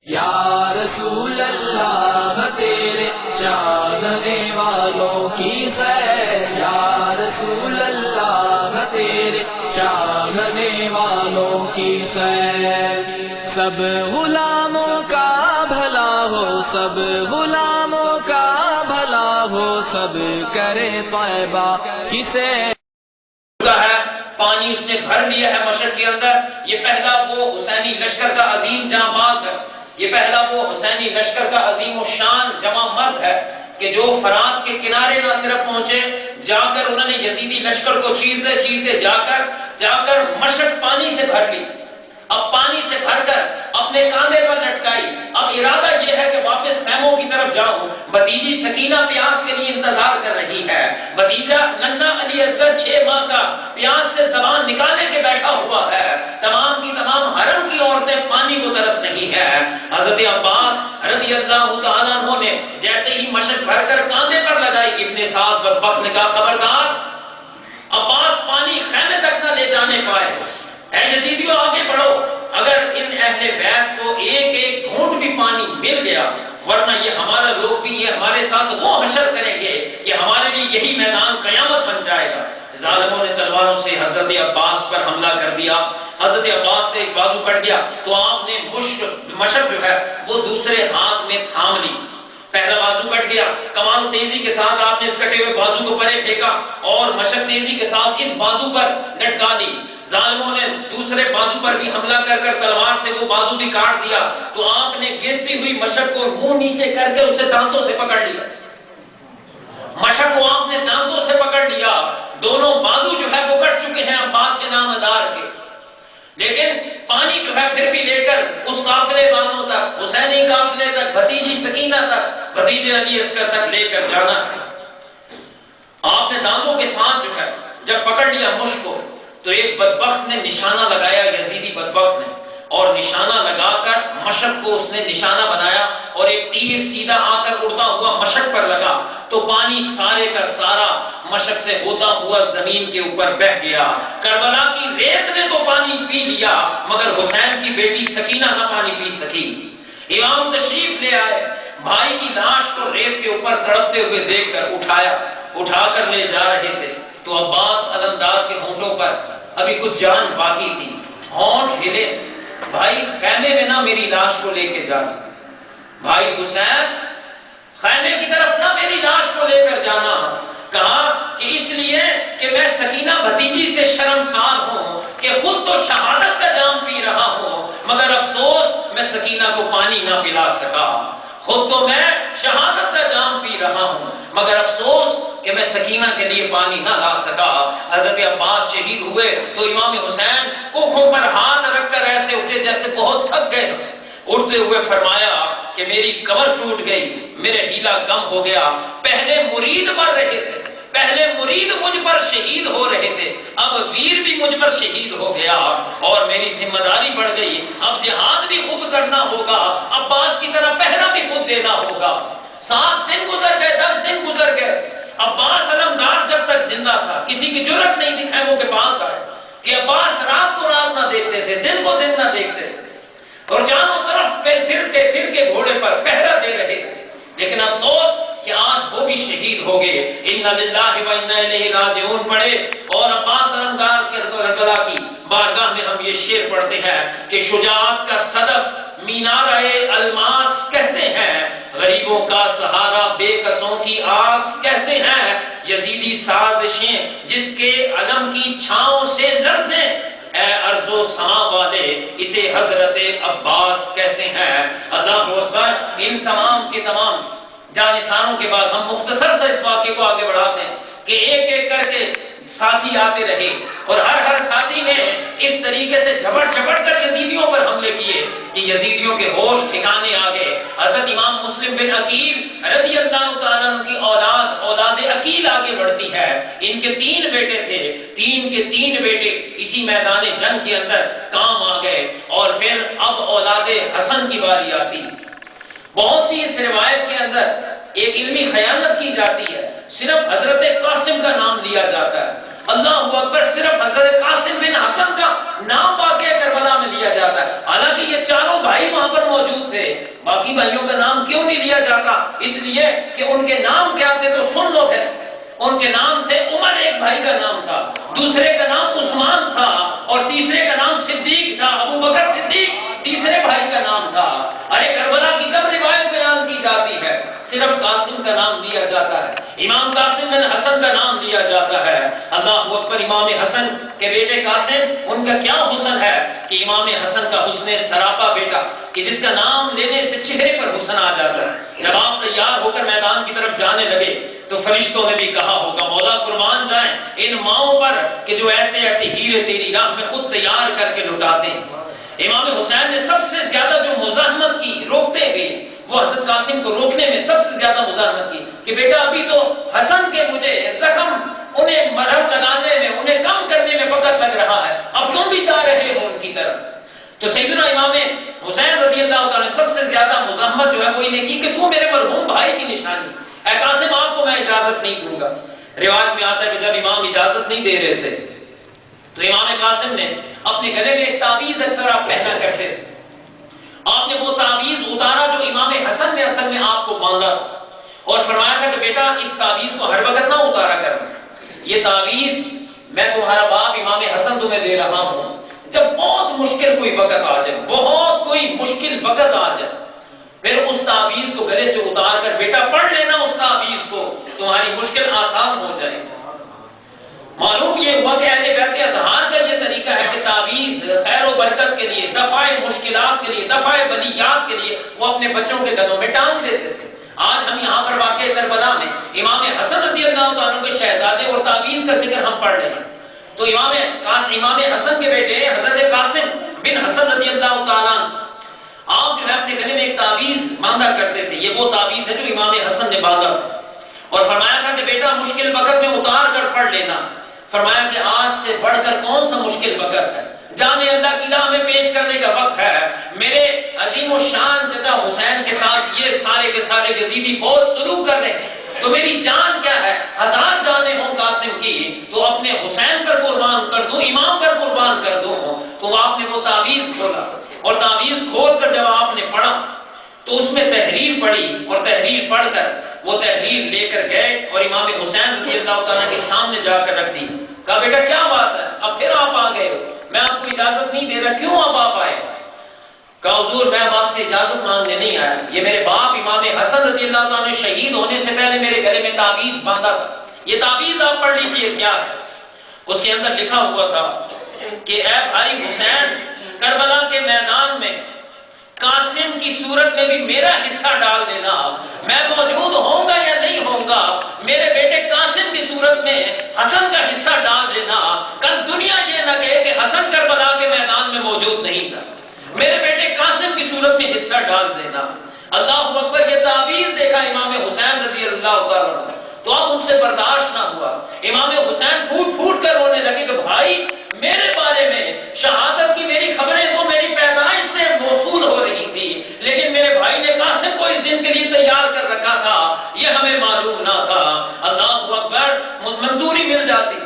یا رسول اللہ تیرے چاہنے والوں کی خیر، یا رسول اللہ تیرے چاہنے والوں کی خیر، سب غلاموں کا بھلا ہو، سب غلاموں کا بھلا ہو، سب کرے طیبہ کی سیر۔ ہے پانی اس نے بھر لیا ہے مشرق کے اندر۔ یہ پہلا وہ حسینی لشکر کا عظیم جانباز ہے، یہ پہلا وہ حسینی لشکر کا عظیم و شان جمع مرد ہے کہ جو فرات کے کنارے نہ صرف پہنچے، جا کر انہوں نے یزیدی لشکر کو چیرتے چیرتے جا کر مشرق پانی سے بھر لی۔ اب پانی سے بھر کر اپنے کاندھے پر لٹکائی۔ اب ارادہ یہ ہے کہ واپس خیموں کی طرف جاؤں۔ بھتیجی سکینہ پیاس کے لیے انتظار کر رہی ہے۔ بھتیجا ننھا علی اصغر 6 ماہ کا پیاس سے زبان نکالے کے بیٹھا ہوا ہے۔ تمام کی تمام حرم کی عورتیں پانی کو ترس رہی ہیں۔ حضرت عباس رضی اللہ تعالیٰ عنہ نے جیسے ہی مشک بھر کر کاندھے پر لگائی، ابن سعد بدبخت نے کہا خبردار، عباس پانی خیمے تک نہ لے جانے پائے۔ اے یزیدیوں آگے بڑھو، اگر ان اہل بیت کو ایک ایک گھونٹ بھی پانی مل گیا، ورنہ یہ ہمارا لوگ بھی یہ ہمارے ساتھ وہ حشر کریں گے کہ ہمارے لیے یہی میدان قیامت بن جائے گا۔ ظالموں نے تلواروں سے حضرت عباس پر حملہ کر دیا۔ حضرت عباس کا ایک بازو کٹ گیا تو آپ نے مشق جو ہے وہ دوسرے ہاتھ میں تھام لی۔ پہلا بازو کٹ گیا، کمان تیزی کے ساتھ آپ نے اس کٹے ہوئے بازو کو پرے پھینکا اور مشق تیزی کے ساتھ اس بازو پر لٹکا لی۔ ظالموں نے دوسرے بازو پر بھی حملہ کر تلوار سے وہ بازو بھی کاٹ دیا تو آپ نے گرتی ہوئی مشق کو منہ نیچے کر کے اسے دانتوں سے پکڑ لیا۔ مشق کو آپ نے دانتوں سے پکڑ لیا۔ دونوں بازو جو ہے وہ کٹ چکے ہیں عباس کے نام دار کے، لیکن پانی جو ہے پھر بھی لے کر اس قافلے والوں تک، حسینی قافلے تک، بھتیجی سکینہ تک، بھتیجے علی اصغر تک لے کر جانا۔ آپ نے دانتوں کے ساتھ جو ہے جب پکڑ لیا مشق کو تو ایک بدبخت نے نشانہ لگایا، یزیدی بدبخت نے، اور نشانہ لگا کر مشق کو اس نے نشانہ بنایا اور ایک تیر سیدھا آ کر اڑتا ہوا مشق پر لگا تو پانی سارے کا سارا مشق سے ہوتا ہوا زمین کے اوپر بہ گیا۔ کربلا کی ریت نے تو پانی پی لیا مگر حسین کی بیٹی سکینہ نہ پانی پی سکی۔ امام تشریف لے آئے، بھائی کی لاش کو ریت کے اوپر تڑپتے ہوئے دیکھ کر اٹھا کر لے جا رہے تھے تو عباس علمدار کے ہونٹوں پر ابھی کچھ جان باقی تھی، ہونٹ ہلے، بھائی خیمے میں نہ میری لاش کو لے کے جانا، بھائی حسین خیمے کی طرف نہ میری لاش کو لے کر جانا۔ کہا کہ اس لیے کہ میں سکینہ بھتیجی سے شرمسار ہوں کہ خود تو شہادت کا جام پی رہا ہوں مگر افسوس میں سکینہ کو پانی نہ پلا سکا۔ خود تو میں شہادت کا جام پی رہا ہوں مگر افسوس کہ میں سکینہ کے لیے پانی نہ لا سکا۔ حضرت عباس شہید ہوئے تو امام حسین کوکھوں پر ہاتھ رکھ کر ایسے اٹھے جیسے بہت تھک گئے، اٹھتے ہوئے فرمایا کہ میری کمر ٹوٹ گئی، میرے ہیلا کم ہو گیا، پہلے مرید مر رہے تھے، پہلے مرید مجھ پر شہید ہو رہے تھے، اب ویر بھی مجھ پر شہید ہو گیا اور میری ذمہ داری بڑھ گئی، اب جہاد بھی خود کرنا ہوگا، عباس کی طرح پہرا بھی خود دینا ہوگا۔ 7 دن گزر گئے، 10 دن گزر گئے، عباس علمدار جب تک زندہ تھا کسی کی جرأت نہیں تھی خیموں کے پاس آئے کہ عباس رات کو رات نہ دیکھتے تھے، دن کو دن نہ دیکھتے تھے اور چاروں طرف پھر کے گھوڑے پر پہرا دے رہے تھے، لیکن افسوس کہ آج وہ بھی شہید ہو گئے۔ اِنَّا لِلَّهِ وَإِنَّا إِلَيْهِ رَاجِعُونَ پڑھے اور عباس علمدار کے کربلا کی بارگاہ میں ہم یہ شعر پڑھتے ہیں کہ شجاعت کا صدف مینارۂ الماس کہتے ہیں، غریبوں کا سہارا بے کسوں کی آس کہتے ہیں، یزیدی سازشیں جس کے علم کی چھاؤں سے لرزیں، اے ارض و سما والے اسے حضرت عباس کہتے ہیں۔ اللہ اکبر۔ ان تمام کے تمام جانثاروں کے بعد ہم مختصر سے اس واقعے کو آگے بڑھاتے ہیں کہ ایک ایک کر کے ساتھی آتے رہے اور ہر ساتھی نے اس طریقے سے جھپڑ کر یزیدیوں پر حملے کیے کہ یزیدیوں کے ہوش ٹھکانے آ گئے۔ حضرت امام مسلم بن عقیل رضی اللہ تعالیٰ عنہ کی اولاد عقیل آگے بڑھتی ہے۔ ان کے 3 بیٹے تھے، 3 کے 3 بیٹے اسی میدان جنگ کے اندر کام آ گئے اور پھر اب اولاد حسن کی باری آتی۔ بہت سی اس روایت کے اندر ایک علمی خیانت کی جاتی ہے، صرف حضرت قاسم کا نام لیا جاتا ہے۔ اللہ اکبر، صرف حضرت قاسم بن حسن کا نام واقعہ کربلا میں لیا جاتا ہے، حالانکہ یہ چاروں بھائی وہاں پر موجود تھے۔ باقی بھائیوں کا نام کیوں نہیں لیا جاتا؟ اس لیے کہ ان کے نام کیا تھے تو سن لو پھر۔ ان کے نام تھے عمر، ایک بھائی کا نام تھا، دوسرے کا نام عثمان تھا، اور تیسرے کا نام صدیق تھا، ابو بکر صدیق تیسرے بھائی کا نام تھا۔ ارے کربلا کی جب روایت بیان کی جاتی ہے صرف قاسم کا نام لیا جاتا ہے، امام قاسم بن حسن کا نام لیا جاتا ہے۔ اللہ اکبر! امام حسن کے بیٹے قاسم، ان کا کیا حسن ہے کہ امام حسن کا حسن سراپا بیٹا، کہ جس کا نام لینے سے چہرے پر حسن آ جاتا ہے۔ جب آپ تیار ہو کر میدان کی طرف جانے لگے تو فرشتوں نے بھی کہا ہوگا مولا قربان جائیں ان ماؤں پر کہ جو ایسے ایسے ہیرے تیری راہ میں خود تیار کر کے لٹاتے ہیں۔ امام حسین نے سب سے زیادہ جو مزاحمت کی روکتے ہوئے، وہ حضرت قاسم کو روکنے میں سب سے زیادہ مزاحمت کی کہ بیٹا ابھی تو حسن کے مجھے زخم انہیں مرہم لگانے میں، انہیں کم کرنے میں وقت لگ رہا ہے، اب تم بھی جا رہے ہو ان کی طرف۔ تو سیدنا امام حسین رضی اللہ تعالیٰ نے سب سے زیادہ مزاحمت جو ہے وہ انہیں کی کہ تو میرے مرحوم بھائی کی نشانی، اے قاسم آپ کو میں اجازت نہیں دوں گا۔ روایت میں آتا ہے کہ جب امام اجازت نہیں دے رہے تھے تو امام قاسم نے اپنے گلے میں ایک تعویذ اکثر آپ پہنا کرتے تھے، آپ نے وہ تعویذ اتارا جو امام حسن نے اصل میں آپ کو باندھا اور فرمایا تھا کہ بیٹا اس تعویذ کو ہر وقت نہ اتارا کرنا، یہ تعویذ میں تمہارا باپ امام حسن تمہیں دے رہا ہوں، جب بہت مشکل کوئی وقت آ جائے، بہت کوئی مشکل وقت آ جائے، پھر اس تعویذ کو گلے سے اتار کر بیٹا پڑھ لینا اس تعویذ کو، تمہاری مشکل آسان ہو جائے گی۔ معلوم یہ ہوا کہ اہل بیت اطہار کا یہ طریقہ ہے کہ تعویذ خیر و برکت کے لیے، دفع مشکلات کے لیے، دفع بلیات کے لیے وہ اپنے بچوں کے گلوں میں ٹانگ دیتے تھے۔ آج ہم یہاں پر واقع کربلا میں امام حسن رضی اللہ عنہ کے شہزادے اور تعویذ کا ذکر ہم پڑھ رہے ہیں، تو امام حسن کے بیٹے حضرت قاسم بن حسن رضی اللہ تعالیٰ آپ جو ہے اپنے گلے میں ایک تعویذ باندھا کرتے تھے، یہ وہ تعویذ ہے جو امام حسن نے باندھا اور فرمایا تھا کہ بیٹا مشکل وقت میں اتار کر پڑھ لینا۔ فرمایا کہ آج سے بڑھ کر کون سا مشکل وقت ہے، جان اللہ کی راہ میں پیش کرنے کا وقت ہے۔ میرے عظیم الشان چچا حسین کے ساتھ یہ سارے کے سارے یزیدی فوج سلوک کر رہے ہیں، تو میری جان کیا ہے، ہزار جانیں ہوں قاسم کی تو اپنے حسین پر قربان کر دوں، امام پر قربان کر دوں۔ تو آپ نے وہ تعویذ کھولا اور تعویذ کھول کر جب آپ نے پڑھا تو اس میں تحریر پڑھی اور تحریر پڑھ کر وہ تحریر لے کر گئے اور امام حسین رضی اللہ تعالیٰ کے سامنے جا کر رکھ دی۔ کہا بیٹا کیا بات ہے، اب پھر آپ آ گئے ہو، میں آپ کو اجازت نہیں دے رہا، کیوں اب آپ آئے؟ کہا حضور میں اب آپ سے اجازت مانگنے نہیں آیا، یہ میرے باپ امام حسن رضی اللہ تعالیٰ نے شہید ہونے سے پہلے میرے گلے میں تعویذ باندھا تھا، یہ تعویذ آپ پڑھ لیجیے کیا ہے۔ اس کے اندر لکھا ہوا تھا کہ اے بھائی حسین، کربلا کے میدان میں قاسم کی صورت میں بھی میرا حصہ ڈال دینا، میں موجود ہوں گا یا نہیں ہوں گا، میرے بیٹے قاسم کی صورت میں حسن کا حصہ ڈال دینا، کل دنیا یہ نہ کہے کہ حسن کربلا کے میدان میں موجود نہیں تھا، میرے بیٹے قاسم کی صورت میں حصہ ڈال دینا۔ اللہ اکبر! یہ تعویذ دیکھا امام حسین رضی اللہ تعالیٰ تو اب ان سے برداشت نہ ہوا، امام حسین پھوٹ پھوٹ کر رونے لگے کہ بھائی میرے بارے میں شہادت کی میری خبریں تو میری پیدائش سے موصول ہو رہی تھی، لیکن میرے بھائی نے قاسم کو اس دن کے لیے تیار کر رکھا تھا، یہ ہمیں معلوم نہ تھا۔ اللہ اکبر! منظوری مل جاتی،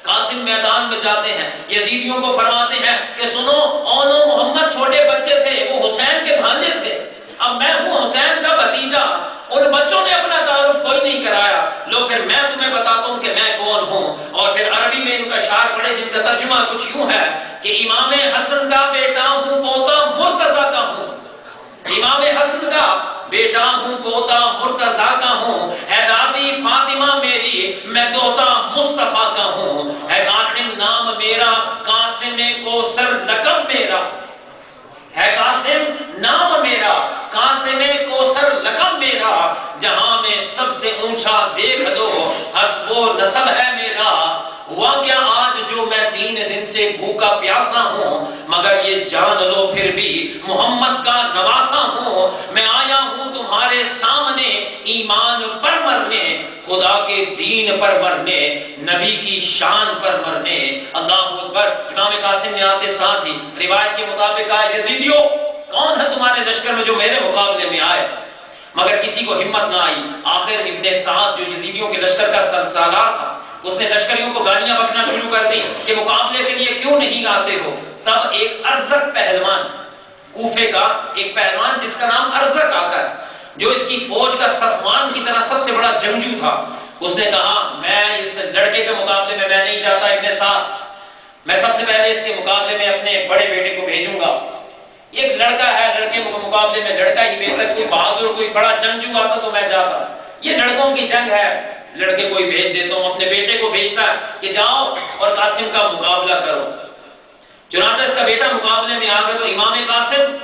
قاسم میدان میں جاتے ہیں، یزیدیوں کو فرماتے ہیں کہ سنو اونو محمد چھوٹے بچے تھے، وہ حسین کے بھانجے تھے، اب میں ہوں حسین کا بھتیجا، ان بچوں نے اپنا تعارف کوئی نہیں کرایا، لو پھر میں تمہیں بتاتا ہوں کہ میں کون ہوں۔ اور پھر عربی میں ان کا شعر پڑھے جن کا ترجمہ کچھ یوں ہے کہ امام حسن کا بیٹا ہوں پوتا مرتضیٰ کا ہوں، امام حسن کا بیٹا ہوں پوتا مرتضیٰ کا ہوں، ہے دادی فاطمہ میری میں دوتا مصطفیٰ کا ہوں، ہے قاسم نام میرا قاسم کوثر لقب میرا، ہے قاسم نام میرا قاسم کوثر لقب میرا، جہاں میں سب سے اونچا دیکھ دو حسب و نسب ہے میرا، ہوا کیا آج جو میں 3 دن سے بھوکا پیاسا ہوں، مگر یہ جان لو پھر بھی محمد کا نواسا ہوں، میں آیا ہوں تمہارے سامنے ایمان پر مرنے، خدا کے دین پر مرنے، نبی کی شان پر مرنے۔ اللہ اکبر! امام قاسم نے آتے ساتھ ہی روایت کے مطابق آئے یزیدیوں کون ہے تمہارے لشکر میں جو میرے مقابلے میں آئے، مگر کسی کو ہمت نہ آئی۔ آخر ابن سعد جو یزیدیوں کے لشکر کا سرسالار تھا اس نے لشکریوں کو گالیاں بکنا شروع کر دی کہ مقابلے کے لیے کیوں نہیں آتے ہو۔ تب ایک ارزق پہلوان، کوفے کا ایک پہلوان جس کا نام ارزق آتا ہے، جو اس کی فوج کا صفوان کی طرح سب سے بڑا جنگجو تھا، اس نے کہا میں اس لڑکے کے مقابلے میں نہیں جاتا ابن سعد، میں سب سے پہلے اس کے مقابلے میں اپنے بڑے بیٹے کو بھیجوں گا، ایک لڑکا ہے، لڑکے کے مقابلے میں لڑکا ہی بہتر، کوئی بہادر کوئی بڑا جنگجو آتا تو میں جاتا، یہ لڑکوں کی جنگ ہے، لڑکے کو ہی بھیج دیتا ہوں، اپنے بیٹے کو بھیجتا ہے کہ جاؤ اور قاسم کا مقابلہ کرو۔ چنانچہ اس کا بیٹا مقابلے میں آ گیا تو امام قاسم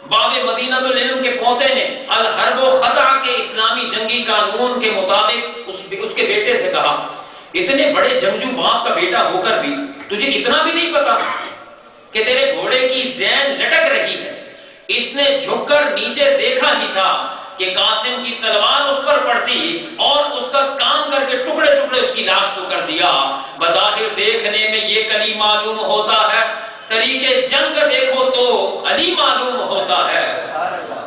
باب مدینہ العلم کے پوتے نے الحرب و خدع کے اسلامی جنگی قانون کے مطابق اس کے بیٹے سے کہا، اتنے بڑے جنگجو باپ کا بیٹا ہو کر بھی تجھے اتنا بھی نہیں پتا کہ تیرے گھوڑے کی زین لٹک رہی ہے؟ اس نے جھک کر نیچے دیکھا ہی تھا کہ قاسم کی تلوار اس پر پڑتی اور اس کا کام کر کے ٹکڑے ٹکڑے اس کی لاش کو کر دیا۔ بظاہر دیکھنے میں یہ کلی معلوم ہوتا ہے، طریقے جنگ دیکھو تو علی معلوم ہوتا ہے۔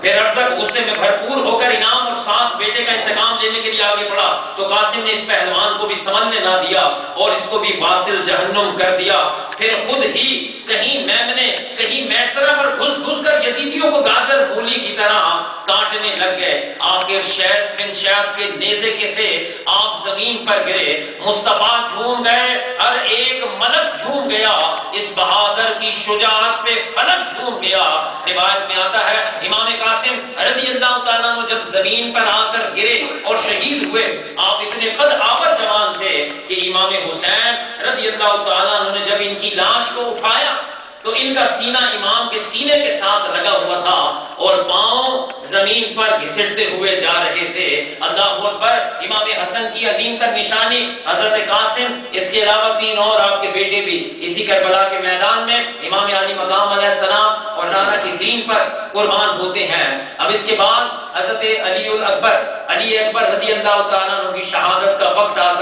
پھر ارزق غصے میں بھرپور ہو کر انعام اور ساتھ بیٹے کا انتقام لینے کے لیے آگے بڑھا تو قاسم نے اس پہلوان کو بھی سنبھلنے نہ دیا اور اس کو بھی واصل جہنم کر دیا۔ پھر خود ہی کہیں میمنے کہیں میسرہ پر گھس گھس کر یزیدیوں کو گاجر پھولی کی طرح کاٹنے لگ گئے۔ آخر شیس بن شیخ کے نیزے کے سے آپ زمین پر گرے، مصطفیٰ جھوم گئے، ہر ایک ملک جھوم گیا، اس بہادر کی شجاعت پہ فلک جھوم گیا۔ روایت میں آتا ہے امام قاسم رضی اللہ تعالیٰ عنہ جب زمین پر آ کر گرے اور شہید ہوئے، آپ اتنے قد آور جوان تھے کہ امام حسین رضی اللہ تعالیٰ عنہ نے جب ان کی لاش کو اٹھایا تو ان کا سینہ امام کے سینے کے ساتھ لگا ہوا تھا اور پاؤں زمین پر گھسٹتے ہوئے جا رہے تھے۔ اللہ اکبر۔ امام حسن کی عظیم تر نشانی حضرت قاسم، اس کے علاوہ 3 اور آپ کے بیٹے بھی اسی کربلا کے میدان میں امام علی مقام علیہ السلام اور نانا کی دین پر قربان ہوتے ہیں۔ اب اس کے بعد حضرت علی اکبر رضی اللہ تعالیٰ عنہ کی شہادت کا وقت آ